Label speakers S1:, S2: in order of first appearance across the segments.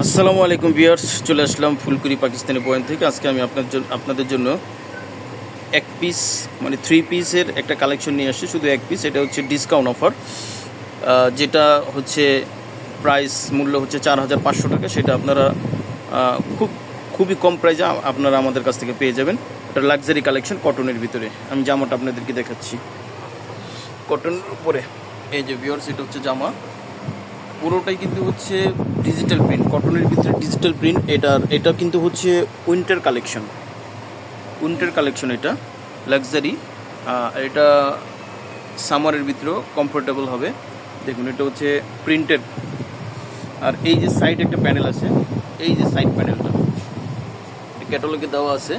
S1: আসসালামু আলাইকুম ভিউয়ার্স, চলে আসলাম ফুলকুড়ি পাকিস্তানি পয়েন্ট থেকে। আজকে আমি আপনাদের জন্য এক পিস মানে 3 পিসের একটা কালেকশন নিয়ে আসছি। শুধু এক পিস, এটা হচ্ছে ডিসকাউন্ট অফার, যেটা হচ্ছে প্রাইস মূল্য হচ্ছে 4500 টাকা। সেটা আপনারা খুবই কম প্রাইসে আপনারা আমাদের কাছ থেকে পেয়ে যাবেন। এটা লাক্সারি কালেকশন কটনের ভিতরে। আমি জামাটা আপনাদেরকে দেখাচ্ছি কটনের উপরে। এই যে ভিউয়ার্স, এটা হচ্ছে জামা, পুরোটাই কিন্তু হচ্ছে ডিজিটাল প্রিন্ট, কটনের ভিতরে ডিজিটাল প্রিন্ট। এটা কিন্তু হচ্ছে উইন্টার কালেকশন, এটা লাক্সারি। এটা সামারের ভিতরেও কমফোর্টেবল হবে। দেখুন, এটা হচ্ছে প্রিন্টেড। আর এই যে সাইড একটা প্যানেল আছে, এই যে সাইড প্যানেলটা ক্যাটালগে দেওয়া আছে,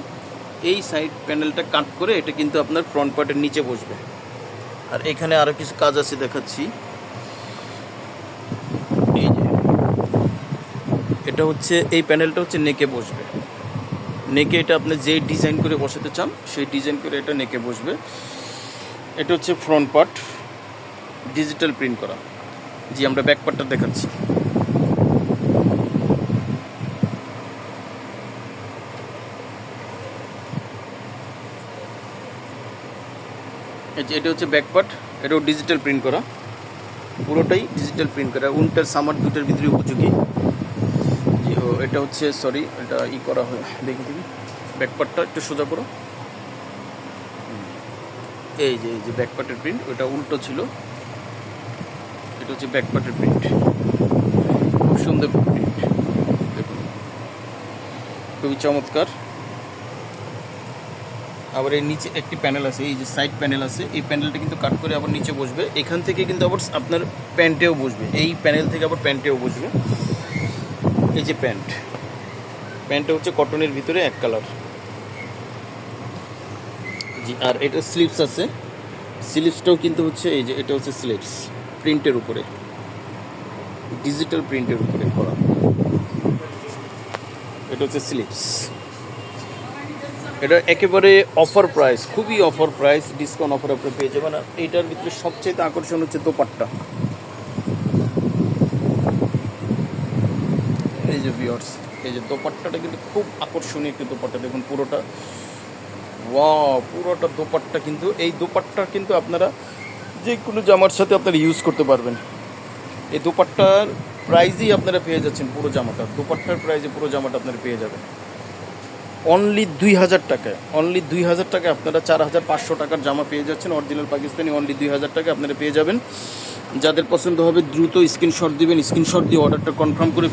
S1: এই সাইড প্যানেলটা কাট করে এটা কিন্তু আপনার ফ্রন্ট পার্টের নিচে বসবে। আর এখানে আরও কিছু কাজ আছে, দেখাচ্ছি। এই যে এটা হচ্ছে, এই প্যানেলটা হচ্ছে নেকে বসবে। নেকে এটা আপনি যেই ডিজাইন করে বসাতে চান সেই ডিজাইন করে এটা নেকে বসবে। এটা হচ্ছে ফ্রন্ট পার্ট, ডিজিটাল প্রিন্ট করা। জি, আমরা ব্যাক পার্টটা দেখাচ্ছি। এটা হচ্ছে ব্যাক পার্ট, এটাও ডিজিটাল প্রিন্ট করা, পুরোটাই ডিজিটাল প্রিন্ট করা। উইন্টার সামার দুটোর ভিতরে উপযোগী। জি, এটা হচ্ছে, সরি, এটা করা হয়, দেখি ব্যাক পার্টটা একটু সোজা করো। এই যে ব্যাক পার্টের প্রিন্ট, ওটা উল্টো ছিল। এটা হচ্ছে ব্যাক পার্টের প্রিন্ট, খুব সুন্দর প্রিন্ট, দেখুন, খুবই চমৎকার। আবার এই নিচে একটি প্যানেল আছে, এই যে সাইড প্যানেল আছে, এই প্যানেলটা কিন্তু কাট করে আবার নিচে বসবে। এখান থেকে কিন্তু আবার আপনার প্যান্টেও বসবে, এই প্যানেল থেকে আবার প্যান্টেও বসবে। এই যে প্যান্টটা হচ্ছে কটনের ভিতরে এক কালার। জি, আর এটা স্লিভস আছে, স্লিভসটাও কিন্তু হচ্ছে, এই যে এটা হচ্ছে স্লিভস প্রিন্টের উপরে, ডিজিটাল প্রিন্টের উপরে করা। এটা হচ্ছে স্লিভস। এটা একেবারে অফার প্রাইস, খুবই অফার প্রাইস, ডিসকাউন্ট অফার আপনি পেয়ে যাবেন। আর এইটার ভিতরে সবচেয়ে আকর্ষণ হচ্ছে দোপাট্টা। এই যে ভিউয়ার্স, এই যে দোপাট্টাটা কিন্তু খুব আকর্ষণীয় একটি দোপাট্টা। দেখুন পুরোটা, পুরোটা দোপাট্টা। কিন্তু এই দোপাট্টা কিন্তু আপনারা যে কোনো জামার সাথে আপনারা ইউজ করতে পারবেন। এই দোপাট্টার প্রাইজেই আপনারা পেয়ে যাচ্ছেন পুরো জামাটা, দোপাট্টার প্রাইজে পুরো জামাটা আপনারা পেয়ে যাবেন অনলি 2000 টাকায়। অনলি 2000 টাকায় আপনারা 4500 টাকার জামা পেয়ে যাচ্ছেন, অরিজিনাল পাকিস্তানি। অনলি 2000 টাকায় আপনারা পেয়ে যাবেন। যাদের পছন্দ হবে দ্রুত স্ক্রিনশট দিবেন, স্ক্রিনশট দিয়ে অর্ডারটা কনফার্ম করে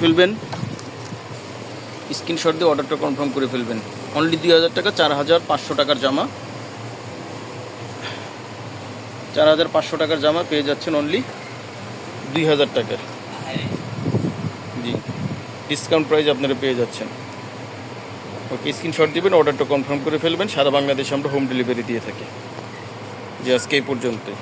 S1: ফেলবেন। অনলি 2000 টাকা, 4500 টাকার জামা, 4500 টাকার জামা পেয়ে যাচ্ছেন অনলি 2000 টাকায়। জি, ডিসকাউন্ট প্রাইস আপনারা পেয়ে যাচ্ছেন। ওকে, স্ক্রিনশট দিবেন, অর্ডারটা কনফার্ম করে ফেলবেন। সারা বাংলাদেশে আমরা হোম ডেলিভারি দিয়ে থাকি। যে আজকে এই পর্যন্তই।